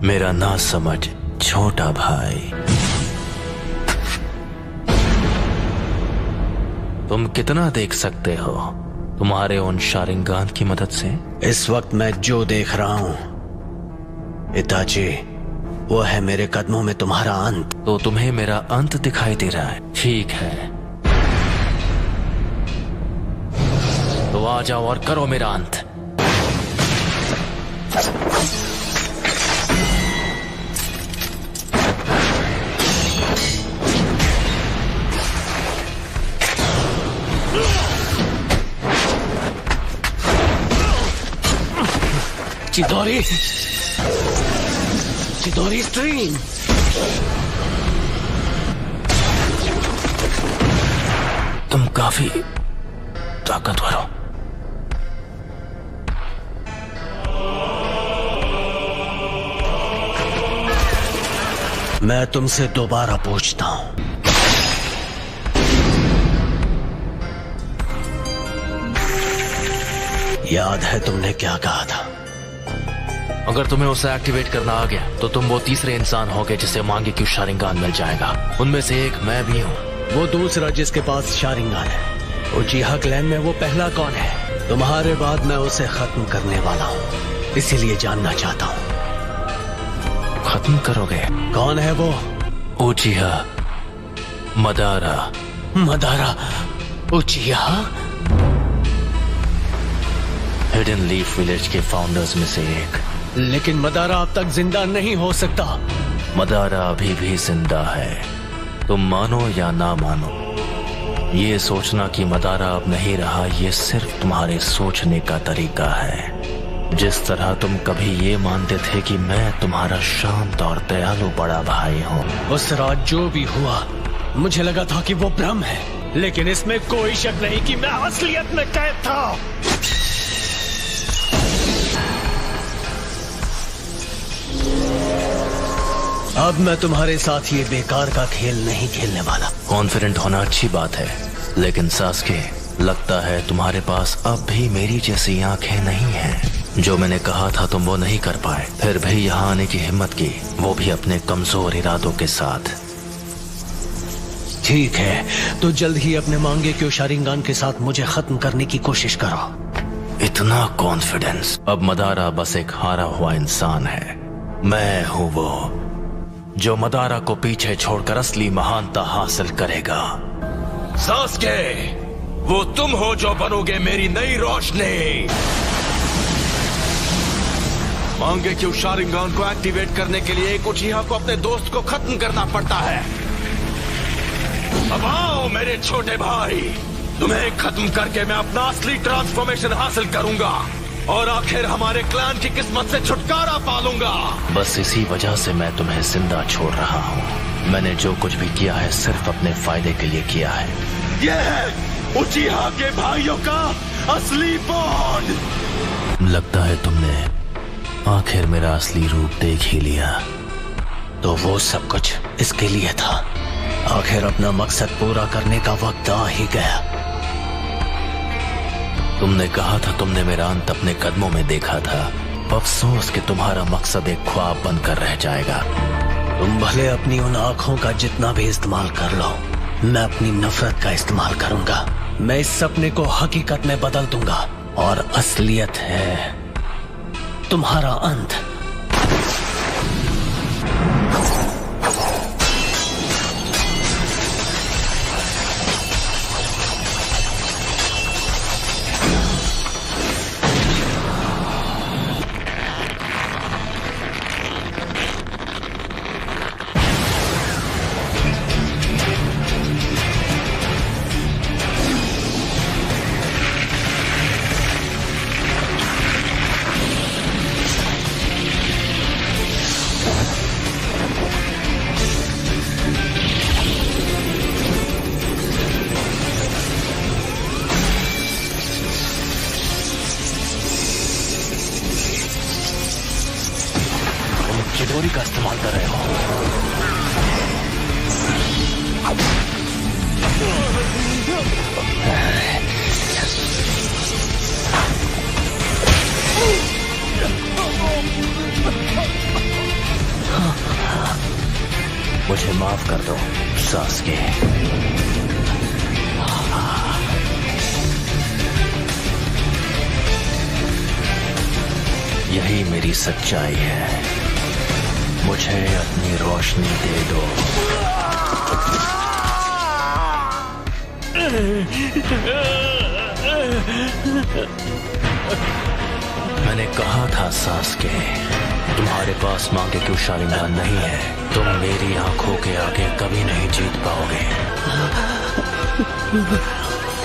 मेरा ना समझ छोटा भाई। तुम कितना देख सकते हो तुम्हारे उन शारिंगान की मदद से? इस वक्त मैं जो देख रहा हूं इताची, वो है मेरे कदमों में तुम्हारा अंत। तो तुम्हें मेरा अंत दिखाई दे रहा है? ठीक है, तो आ जाओ और करो मेरा अंत। चिदोरी, चिदोरी स्ट्रीम। तुम काफी ताकतवर हो। मैं तुमसे दोबारा पूछता हूं, याद है तुमने क्या कहा था? अगर तुम्हें उसे एक्टिवेट करना आ गया तो तुम वो तीसरे इंसान होगे जिसे मांगे क्यों शारिंगान मिल जाएगा। उनमें से एक मैं भी हूँ। वो दूसरा जिसके पास शारिंगान है, उचिहा क्लैन में वो पहला कौन है? तुम्हारे बाद मैं उसे खत्म करने वाला हूँ, इसीलिए जानना चाहता हूँ। खत्म करोगे? कौन है वो? उचिहा Madara. Madara उचिहा? Hidden leaf village के फाउंडर्स में से एक। लेकिन मदारा अब तक जिंदा नहीं हो सकता। मदारा अभी भी जिंदा है, तुम मानो या ना मानो। ये सोचना कि मदारा अब नहीं रहा, ये सिर्फ तुम्हारे सोचने का तरीका है। जिस तरह तुम कभी ये मानते थे कि मैं तुम्हारा शांत और दयालु बड़ा भाई हूँ। उस रात जो भी हुआ, मुझे लगा था कि वो भ्रम है, लेकिन इसमें कोई शक नहीं कि मैं असलियत में कैद था। अब मैं तुम्हारे साथ ये बेकार का खेल नहीं खेलने वाला। कॉन्फिडेंट होना अच्छी बात है, लेकिन सास्के, लगता है तुम्हारे पास अब भी मेरी जैसी आंखें नहीं हैं। जो मैंने कहा था तुम वो नहीं कर पाए, फिर भी यहाँ आने की हिम्मत की, वो भी अपने कमजोर इरादों के साथ। ठीक है, तो जल्द ही अपने मांगे क्यों शारिंगान के साथ मुझे खत्म करने की कोशिश करो। इतना कॉन्फिडेंस? अब मदारा बस एक हारा हुआ इंसान है। मैं हूँ वो जो मदारा को पीछे छोड़कर असली महानता हासिल करेगा। सास्के, वो तुम हो जो बनोगे मेरी नई रोशनी। मांगे क्यों शारिंगान को एक्टिवेट करने के लिए एक उचिहा को अपने दोस्त को खत्म करना पड़ता है। अब आओ मेरे छोटे भाई, तुम्हें खत्म करके मैं अपना असली ट्रांसफॉर्मेशन हासिल करूंगा और आखिर हमारे क्लैन की किस्मत से छुटकारा पालूंगा। बस इसी वजह से मैं तुम्हें जिंदा छोड़ रहा हूँ। मैंने जो कुछ भी किया है सिर्फ अपने फायदे के लिए किया है। ये है उचिहा के भाइयों का असली बॉन्ड। लगता है तुमने आखिर मेरा असली रूप देख ही लिया। तो वो सब कुछ इसके लिए था। आखिर अपना मकसद पूरा करने का वक्त आ ही गया। तुमने कहा था तुमने मेरा अंत अपने कदमों में देखा था। अफसोस कि तुम्हारा मकसद एक ख्वाब बनकर रह जाएगा। तुम भले अपनी उन आंखों का जितना भी इस्तेमाल कर लो, मैं अपनी नफरत का इस्तेमाल करूंगा। मैं इस सपने को हकीकत में बदल दूंगा और असलियत है तुम्हारा अंत। चिदोरी का इस्तेमाल कर रहे हो। मुझे माफ कर दो सास्के। यही मेरी सच्चाई है। मुझे अपनी रोशनी दे दो। मैंने कहा था सास्के, तुम्हारे पास मांगे क्यों शालिंगान नहीं है। तुम मेरी आंखों के आगे कभी नहीं जीत पाओगे।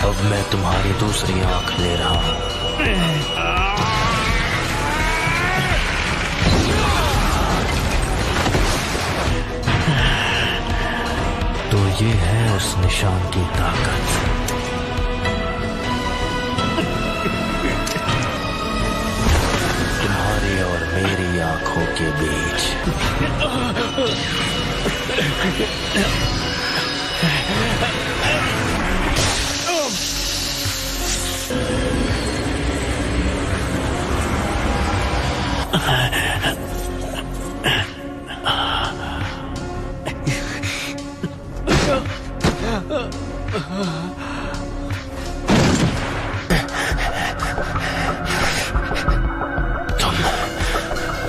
अब मैं तुम्हारी दूसरी आंख ले रहा हूं। तो ये है उस निशान की ताकत। तुम्हारी और मेरी आंखों के बीच।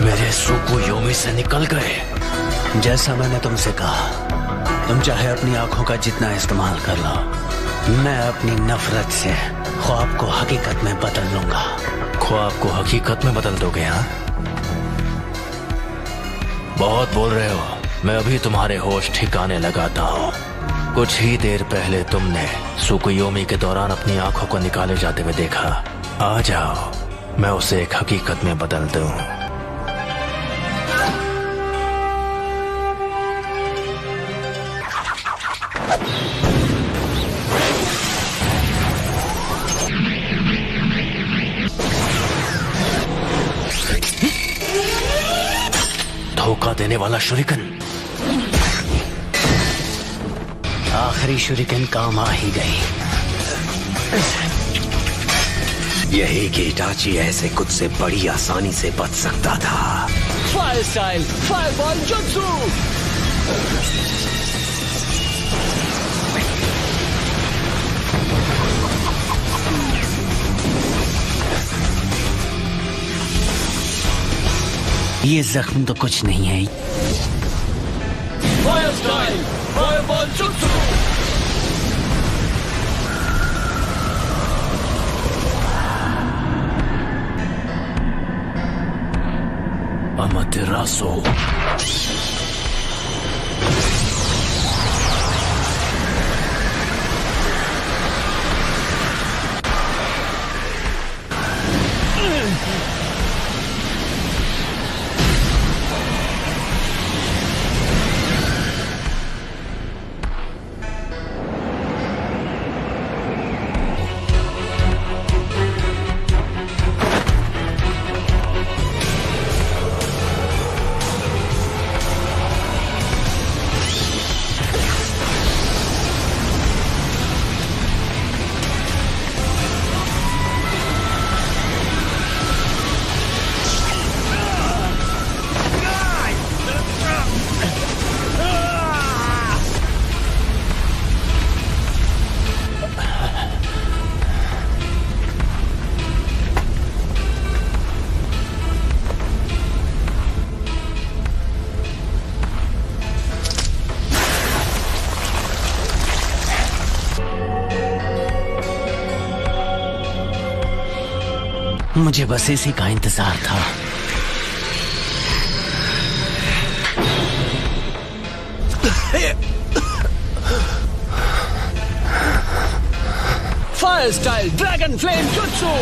मेरे सुकुयोमी से निकल गए। जैसा मैंने तुमसे कहा, तुम चाहे अपनी आंखों का जितना इस्तेमाल कर लो, मैं अपनी नफरत से ख्वाब को हकीकत में बदल लूंगा। ख्वाब को हकीकत में बदल दोगे? हाँ, बहुत बोल रहे हो। मैं अभी तुम्हारे होश ठिकाने लगाता हूँ। कुछ ही देर पहले तुमने सुकुयोमी के दौरान अपनी आंखों को निकाले जाते हुए देखा। आ जाओ, मैं उसे एक हकीकत में बदल दूं। धोखा देने वाला शुरिकन। आखिरी शुरिकन काम आ ही गई। यही कि इटाची ऐसे कुछ से बड़ी आसानी से बच सकता था। फायर स्टाइल फायरबॉल जुत्सु। ये जख्म तो कुछ नहीं है। फायर स्टाइल फायरबॉल जुत्सु। अमातेरासु। मुझे बस इसी का इंतजार था। फायर स्टाइल ड्रैगन फ्लेम जुत्सु।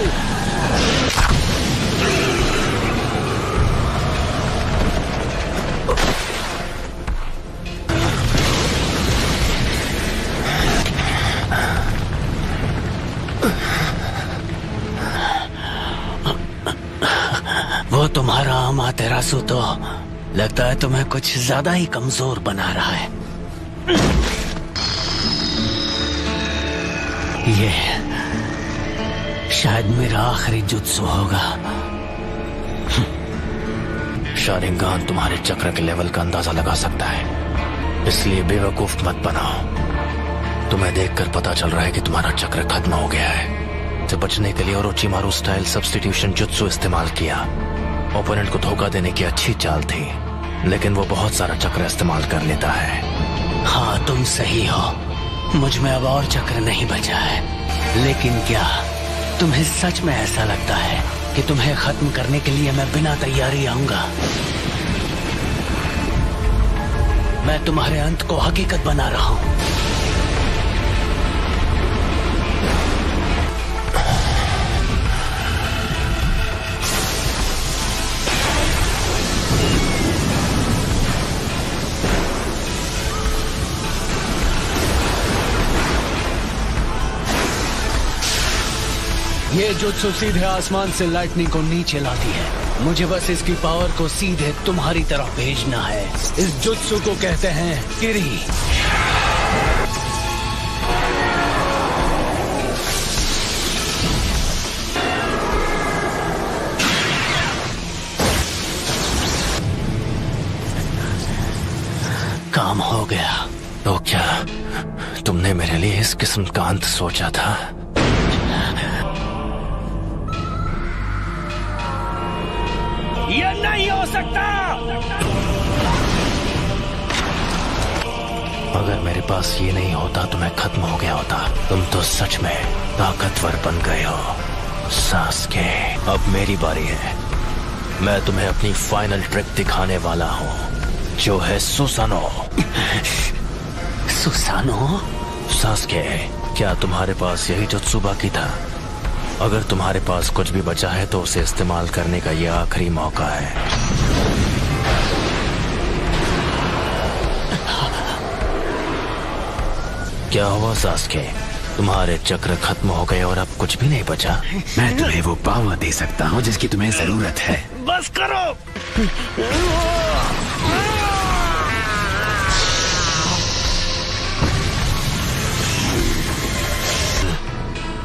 वो तुम्हारा अमातेरासु तो लगता है तुम्हें कुछ ज्यादा ही कमजोर बना रहा है। ये शायद मेरा आखिरी जुत्सु होगा। शारिंगान तुम्हारे चक्र के लेवल का अंदाजा लगा सकता है। इसलिए बेवकूफ मत बनाओ। तुम्हें देखकर पता चल रहा है कि तुम्हारा चक्र खत्म हो गया है। से बचने के लिए ओरोचिमारू स्टाइल सब्स्टिट्यूशन जुत्सु इस्तेमाल किया। ओपोनेंट को धोखा देने की अच्छी चाल थी, लेकिन वो बहुत सारा चक्र इस्तेमाल कर लेता है। हाँ, तुम सही हो। मुझ में अब और चक्र नहीं बचा है। लेकिन क्या तुम्हें सच में ऐसा लगता है कि तुम्हें खत्म करने के लिए मैं बिना तैयारी आऊंगा? मैं तुम्हारे अंत को हकीकत बना रहा हूं। ये जुत्सु सीधे आसमान से लाइटनिंग को नीचे लाती है। मुझे बस इसकी पावर को सीधे तुम्हारी तरफ भेजना है। इस जुत्सु को कहते हैं किरी। काम हो गया। तो क्या तुमने मेरे लिए इस किस्म का अंत सोचा था? ये नहीं हो सकता। अगर मेरे पास ये नहीं होता तो मैं खत्म हो गया होता। तुम तो सच में ताकतवर बन गए हो सास्के। अब मेरी बारी है। मैं तुम्हें अपनी फाइनल ट्रिक दिखाने वाला हूँ, जो है सुसानो। सुसानो? सास्के, क्या तुम्हारे पास यही जुत्सु बाकी था? अगर तुम्हारे पास कुछ भी बचा है तो उसे इस्तेमाल करने का यह आखिरी मौका है। क्या हुआ सास्के? तुम्हारे चक्र खत्म हो गए और अब कुछ भी नहीं बचा? मैं तुम्हें वो पावर दे सकता हूँ जिसकी तुम्हें जरूरत है। बस करो।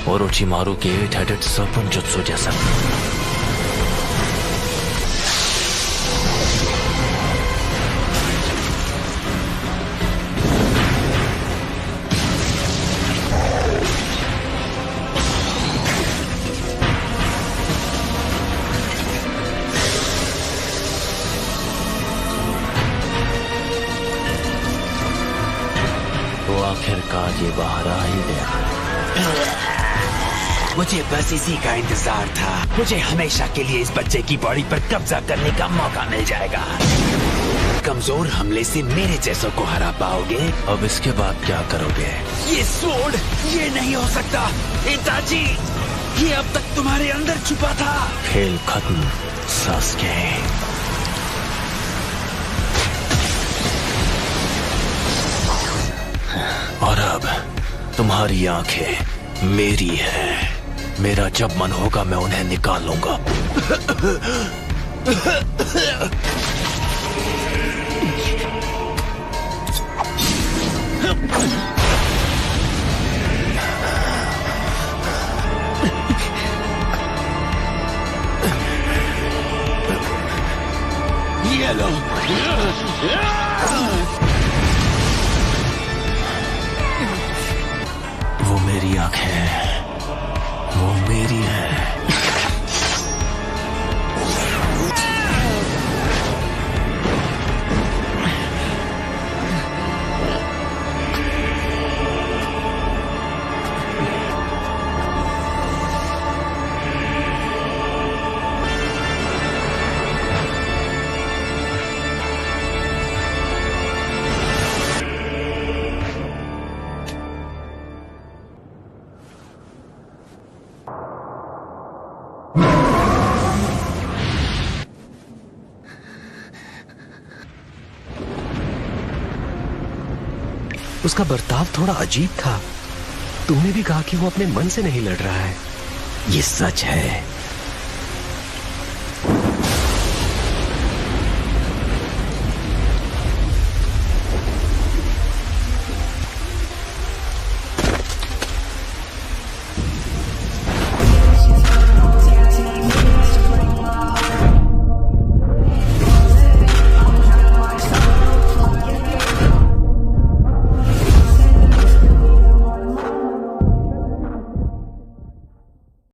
ओरोचिमारू के 8-headed serpent जुत्सु जैसा। तो आखिरकार ये बाहर आ ही गया। मुझे बस इसी का इंतजार था। मुझे हमेशा के लिए इस बच्चे की बॉडी पर कब्जा करने का मौका मिल जाएगा। कमजोर हमले से मेरे जैसों को हरा पाओगे। अब इसके बाद क्या करोगे? ये स्वॉर्ड, ये नहीं हो सकता। इताची, ये अब तक तुम्हारे अंदर छुपा था। खेल खत्म सास्के। और अब तुम्हारी आंखें मेरी है। मेरा जब मन होगा मैं उन्हें निकाल लूंगा। ये लो। वो मेरी आंखें हैं, वो मेरी है। उसका बर्ताव थोड़ा अजीब था। तुमने भी कहा कि वो अपने मन से नहीं लड़ रहा है। ये सच है।